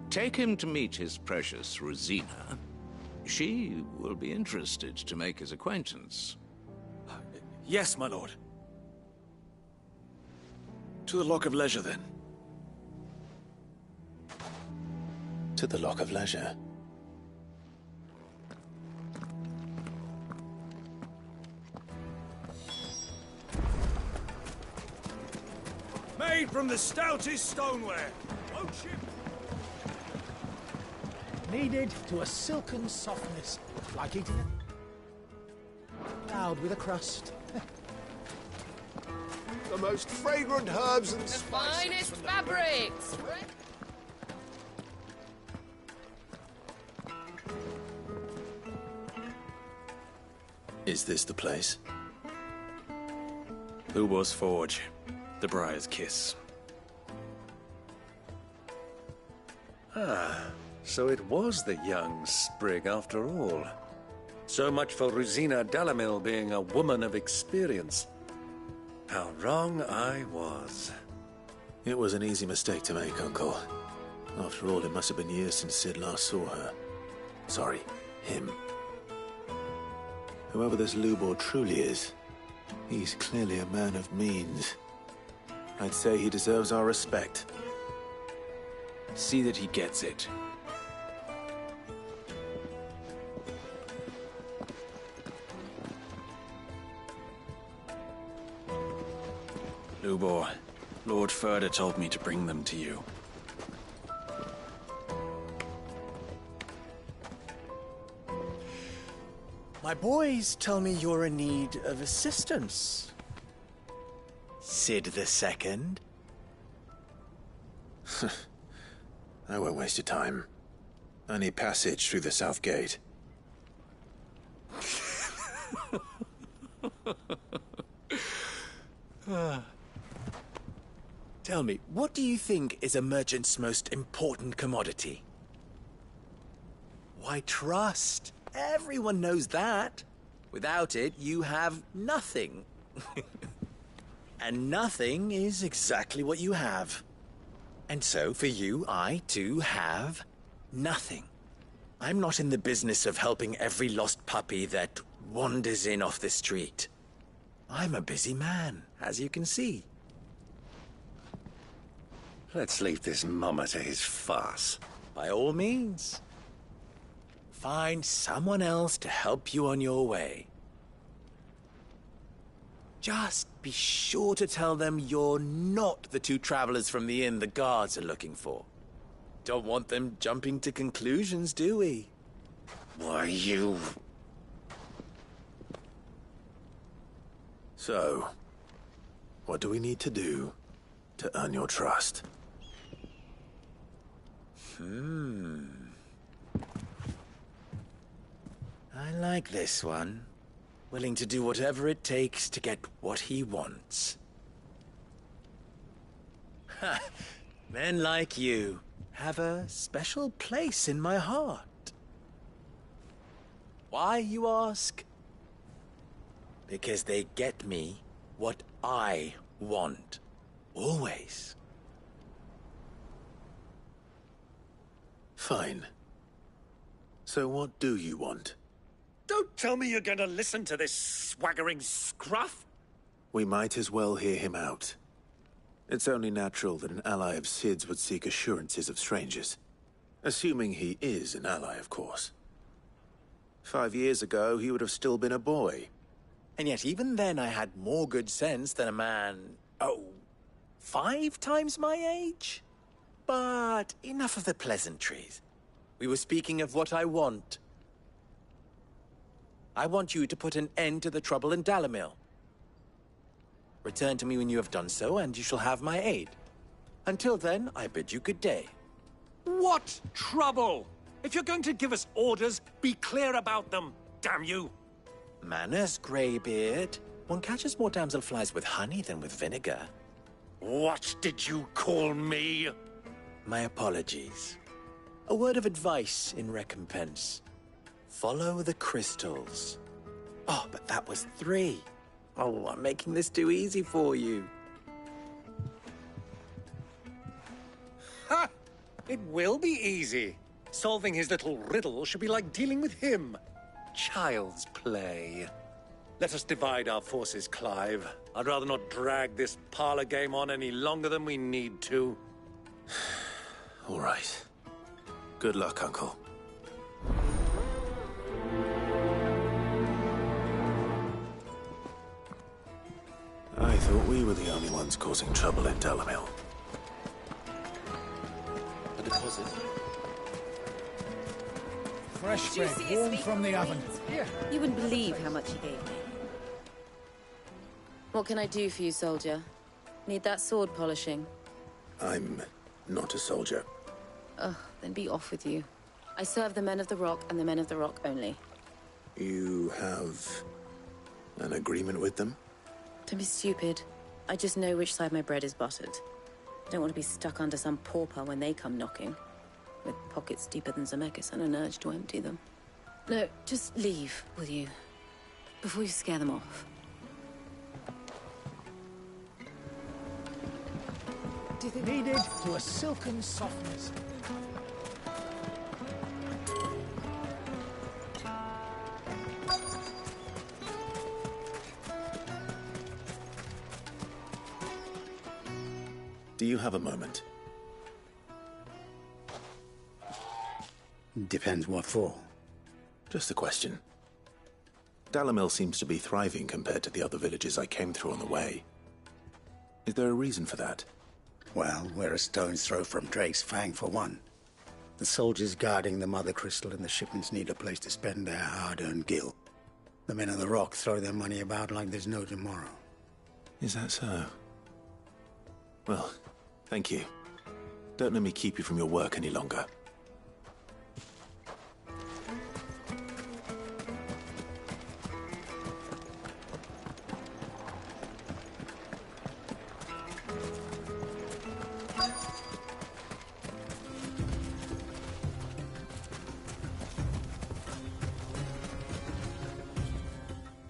Take him to meet his precious Rosina. She will be interested to make his acquaintance. Yes, my lord. To the Lock of Leisure, then. To the Lock of Leisure. Made from the stoutest stoneware. Won't you? kneaded to a silken softness, like eating it loud with a crust. The most fragrant herbs and The finest fabrics! Is this the place? Ubor's Forge, the Briar's Kiss. Ah, so it was the young sprig after all. So much for Rosina Dalamil being a woman of experience. How wrong I was. It was an easy mistake to make, Uncle. After all, it must have been years since Sid last saw her. Sorry, him. Whoever this Lubor truly is, he's clearly a man of means. I'd say he deserves our respect. See that he gets it. Lubor, Lord Furder told me to bring them to you. My boys tell me you're in need of assistance. Sid the Second. I won't waste your time. I need passage through the south gate. Tell me, what do you think is a merchant's most important commodity? Why, trust. Everyone knows that. Without it, you have nothing. And nothing is exactly what you have. And so, for you, I, too, have nothing. I'm not in the business of helping every lost puppy that wanders in off the street. I'm a busy man, as you can see. Let's leave this mummer to his farce. By all means. Find someone else to help you on your way. Just be sure to tell them you're not the two travelers from the inn the guards are looking for. Don't want them jumping to conclusions, do we? Why, you... So, what do we need to do to earn your trust? I like this one. Willing to do whatever it takes to get what he wants. Ha! Men like you have a special place in my heart. Why, you ask? Because they get me what I want. Always. Fine. So what do you want? Don't tell me you're going to listen to this swaggering scruff! We might as well hear him out. It's only natural that an ally of Sid's would seek assurances of strangers. Assuming he is an ally, of course. 5 years ago, he would have still been a boy. And yet even then I had more good sense than a man, 5 times my age? But enough of the pleasantries. We were speaking of what I want. I want you to put an end to the trouble in Dalamil. Return to me when you have done so, and you shall have my aid. Until then, I bid you good day. What trouble? If you're going to give us orders, be clear about them, damn you! Manners, Greybeard. One catches more damselflies with honey than with vinegar. What did you call me? My apologies. A word of advice in recompense. Follow the crystals. Oh, but that was 3. Oh, I'm making this too easy for you. Ha! It will be easy. Solving his little riddle should be like dealing with him. Child's play. Let us divide our forces, Clive. I'd rather not drag this parlor game on any longer than we need to. All right. Good luck, Uncle. I thought we were the only ones causing trouble in Dalamil. A deposit? Fresh bread, warm from the oven. Here. You wouldn't believe how much he gave me. What can I do for you, soldier? Need that sword polishing? I'm not a soldier. Ugh, then be off with you. I serve the Men of the Rock and the Men of the Rock only. You have an agreement with them? Don't be stupid. I just know which side my bread is buttered. I don't want to be stuck under some pauper when they come knocking. With pockets deeper than Zemeckis and an urge to empty them. No, just leave, will you? Before you scare them off. Kneaded to a silken softness. Do you have a moment? Depends what for. Just a question. Dalamil seems to be thriving compared to the other villages I came through on the way. Is there a reason for that? Well, we're a stone's throw from Drake's Fang, for one. The soldiers guarding the Mother Crystal and the shipments need a place to spend their hard-earned gil. The Men of the Rock throw their money about like there's no tomorrow. Is that so? Well, thank you. Don't let me keep you from your work any longer.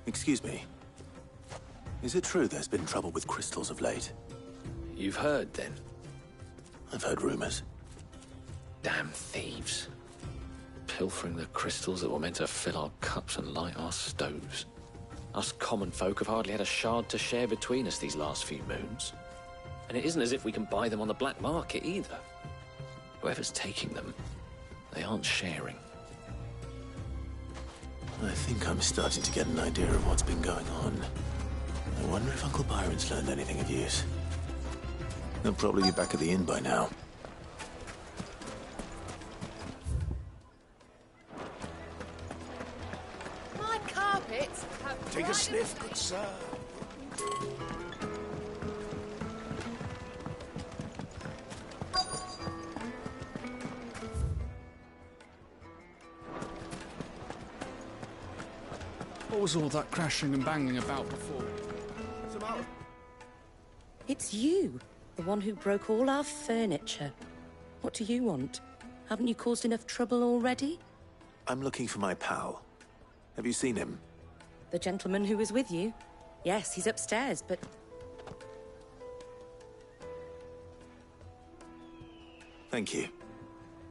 Excuse me. Is it true there's been trouble with crystals of late? You've heard, then? I've heard rumors. Damn thieves. Pilfering the crystals that were meant to fill our cups and light our stoves. Us common folk have hardly had a shard to share between us these last few moons. And it isn't as if we can buy them on the black market, either. Whoever's taking them, they aren't sharing. I think I'm starting to get an idea of what's been going on. I wonder if Uncle Byron's learned anything of use. They'll probably be back at the inn by now. My carpets have Take a sniff, good sir. What was all that crashing and banging about before? It's you, the one who broke all our furniture. What do you want? Haven't you caused enough trouble already? I'm looking for my pal. Have you seen him? The gentleman who was with you? Yes, he's upstairs, but... Thank you.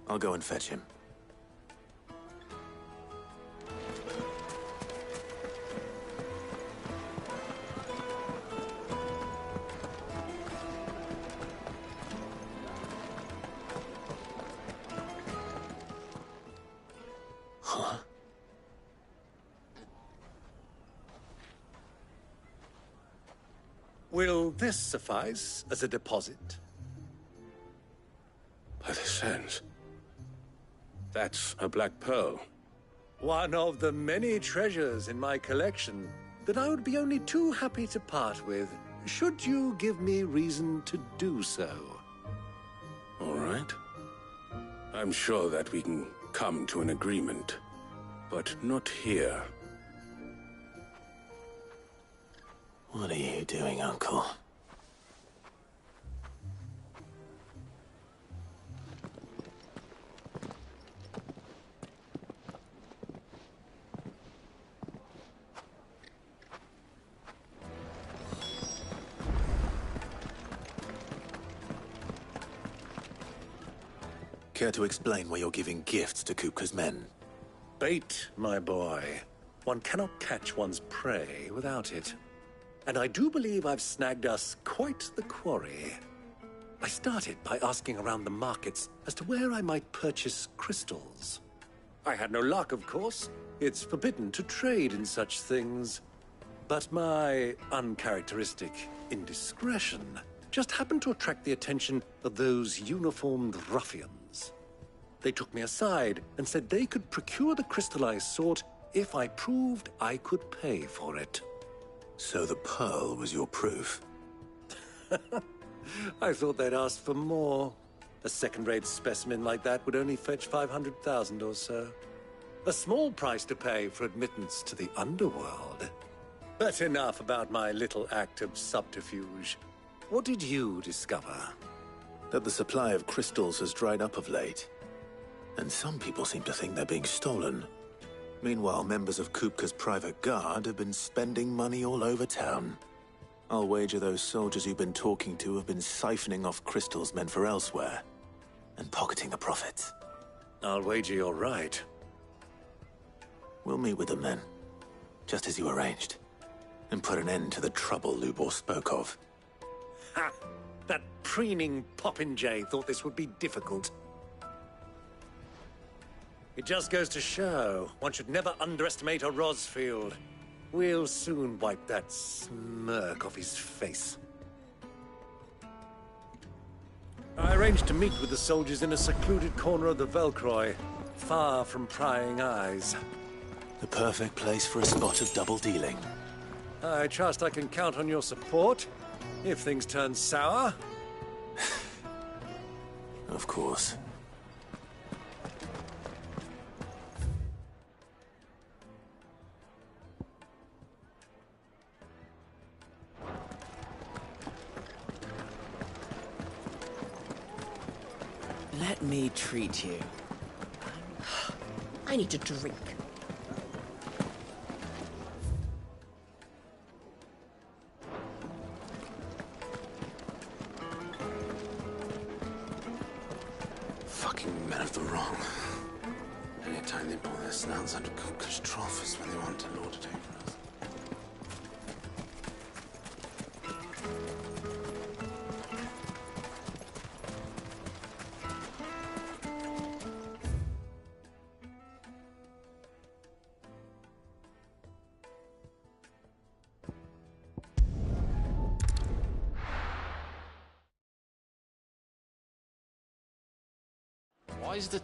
I'll go and fetch him. Will this suffice as a deposit? By the sands. That's a black pearl. One of the many treasures in my collection that I would be only too happy to part with, should you give me reason to do so. All right. I'm sure that we can come to an agreement, but not here. What are you doing, Uncle? Care to explain why you're giving gifts to Kupka's men? Bait, my boy. One cannot catch one's prey without it. And I do believe I've snagged us quite the quarry. I started by asking around the markets as to where I might purchase crystals. I had no luck, of course. It's forbidden to trade in such things. But my uncharacteristic indiscretion just happened to attract the attention of those uniformed ruffians. They took me aside and said they could procure the crystal I sought if I proved I could pay for it. So the pearl was your proof? I thought they'd asked for more. A second-rate specimen like that would only fetch 500,000 or so. A small price to pay for admittance to the underworld. But enough about my little act of subterfuge. What did you discover? That the supply of crystals has dried up of late. And some people seem to think they're being stolen. Meanwhile, members of Kupka's private guard have been spending money all over town. I'll wager those soldiers you've been talking to have been siphoning off crystals meant for elsewhere, and pocketing the profits. I'll wager you're right. We'll meet with them then, just as you arranged, and put an end to the trouble Lubor spoke of. Ha! That preening popinjay thought this would be difficult. It just goes to show, one should never underestimate a Rosfield. We'll soon wipe that smirk off his face. I arranged to meet with the soldiers in a secluded corner of the Velcroy, far from prying eyes. The perfect place for a spot of double dealing. I trust I can count on your support, if things turn sour. Of course. Let me treat you. I need a drink. Fucking men of the wrong. Anytime they pull their snouts out of Kupka's trough is when they want to lord it over us. Why is the